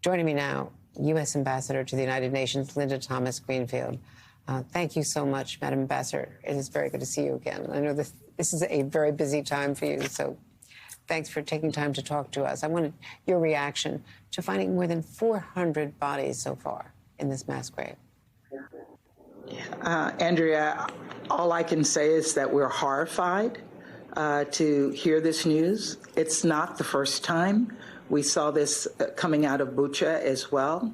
Joining me now, U.S. Ambassador to the United Nations, Linda Thomas-Greenfield. Thank you so much, Madam Ambassador. It is very good to see you again. I know this is a very busy time for you, so thanks for taking time to talk to us. I wanted your reaction to finding more than 400 bodies so far in this mass grave. Andrea, all I can say is that we're horrified to hear this news. It's not the first time. We saw this coming out of Bucha as well.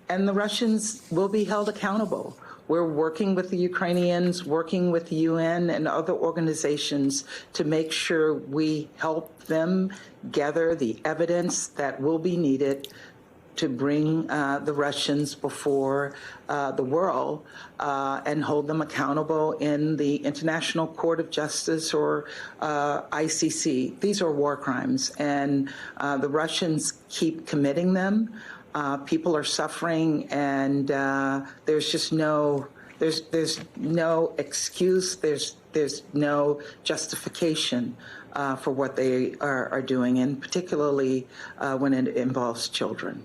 And the Russians will be held accountable. We're working with the Ukrainians, working with the UN and other organizations to make sure we help them gather the evidence that will be needed to bring the Russians before the world and hold them accountable in the International Court of Justice or ICC. These are war crimes, and the Russians keep committing them. People are suffering, and there's just there's no excuse. There's no justification for what they are doing, and particularly when it involves children.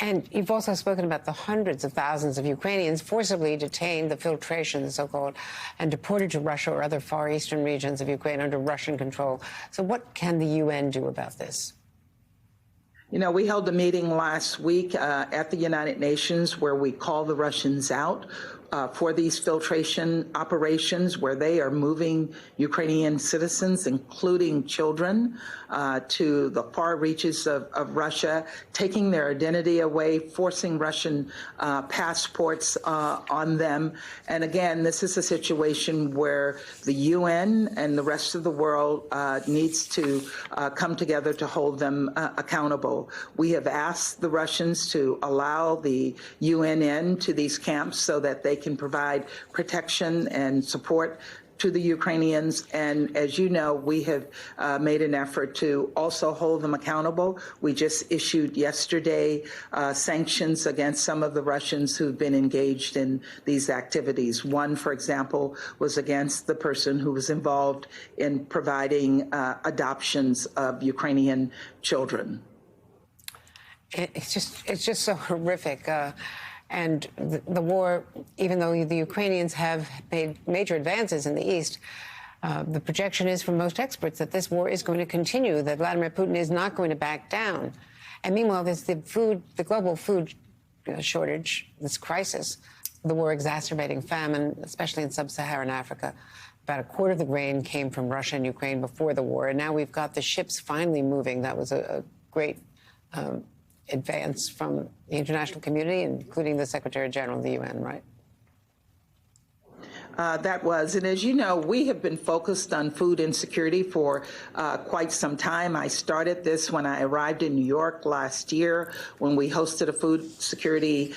And you've also spoken about the hundreds of thousands of Ukrainians forcibly detained, the filtration, the so-called, and deported to Russia or other Far Eastern regions of Ukraine under Russian control. So what can the UN do about this? You know, we held a meeting last week at the United Nations where we called the Russians out for these filtration operations, where they are moving Ukrainian citizens, including children, to the far reaches of Russia, taking their identity away, forcing Russian passports on them. And again, this is a situation where the UN and the rest of the world needs to come together to hold them accountable. We have asked the Russians to allow the UN into these camps so that they can provide protection and support to the Ukrainians. And as you know, we have made an effort to also hold them accountable. We just issued yesterday sanctions against some of the Russians who've been engaged in these activities. One, for example, was against the person who was involved in providing adoptions of Ukrainian children. It's just so horrific. And the war, even though the Ukrainians have made major advances in the East, the projection is from most experts that this war is going to continue, that Vladimir Putin is not going to back down. And meanwhile, there's the global food shortage, this crisis, the war exacerbating famine, especially in sub-Saharan Africa. About a quarter of the grain came from Russia and Ukraine before the war, and now we've got the ships finally moving. That was a great advance from the international community, including the Secretary General of the UN, right? That was. And as you know, we have been focused on food insecurity for quite some time. I started this when I arrived in New York last year, when we hosted a food security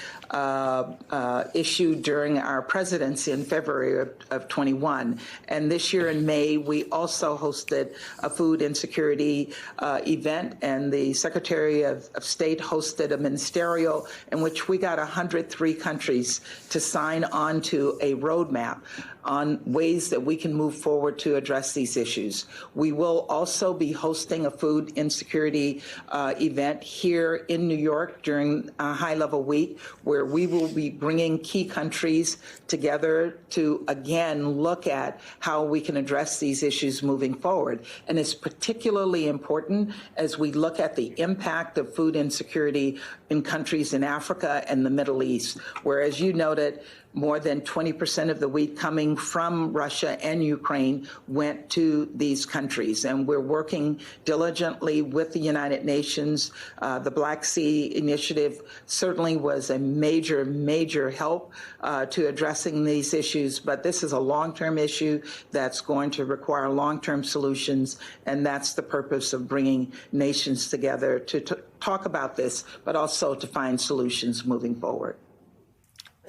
issue during our presidency in February of 21. And this year in May, we also hosted a food insecurity event, and the Secretary of State hosted a ministerial in which we got 103 countries to sign on to a roadmap on ways that we can move forward to address these issues. We will also be hosting a food insecurity event here in New York during a high-level week, where we will be bringing key countries together to, again, look at how we can address these issues moving forward. And it's particularly important as we look at the impact of food insecurity in countries in Africa and the Middle East, where, as you noted, more than 20% of the wheat coming from Russia and Ukraine went to these countries. And we're working diligently with the United Nations. The Black Sea Initiative certainly was a major help to addressing these issues. But this is a long-term issue that's going to require long-term solutions. And that's the purpose of bringing nations together to talk about this, but also to find solutions moving forward.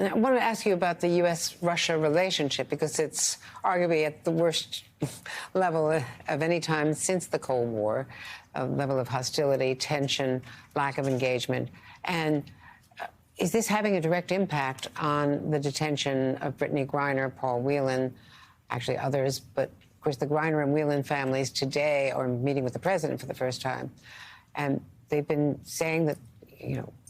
I want to ask you about the U.S.-Russia relationship, because it's arguably at the worst level of any time since the Cold War, a level of hostility, tension, lack of engagement. And is this having a direct impact on the detention of Brittany Griner, Paul Whelan, actually others, but of course the Griner and Whelan families today are meeting with the president for the first time. And they've been saying that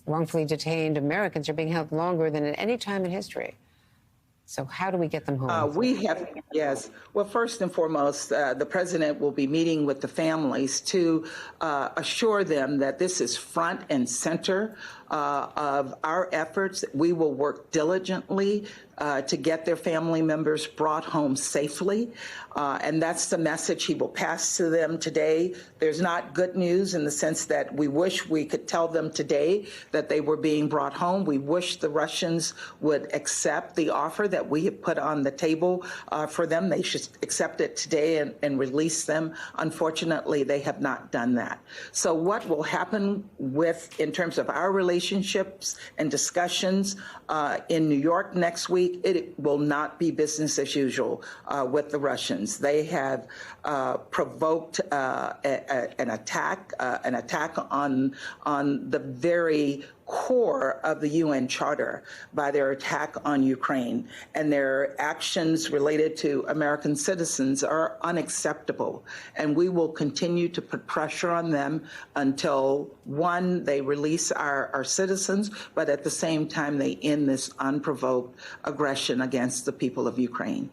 wrongfully detained Americans are being held longer than at any time in history. So how do we get them home? Yes. Well, first and foremost, the president will be meeting with the families to assure them that this is front and center of our efforts. We will work diligently to get their family members brought home safely. And that's the message he will pass to them today. There's not good news in the sense that we wish we could tell them today that they were being brought home. We wish the Russians would accept the offer that we have put on the table for them. They should accept it today and release them. Unfortunately, they have not done that. So what will happen in terms of our relationships and discussions in New York next week, it will not be business as usual with the Russians. They have provoked an attack on the very core of the UN Charter by their attack on Ukraine, and their actions related to American citizens are unacceptable. And we will continue to put pressure on them until, one, they release our citizens, but at the same time, they end this unprovoked aggression against the people of Ukraine.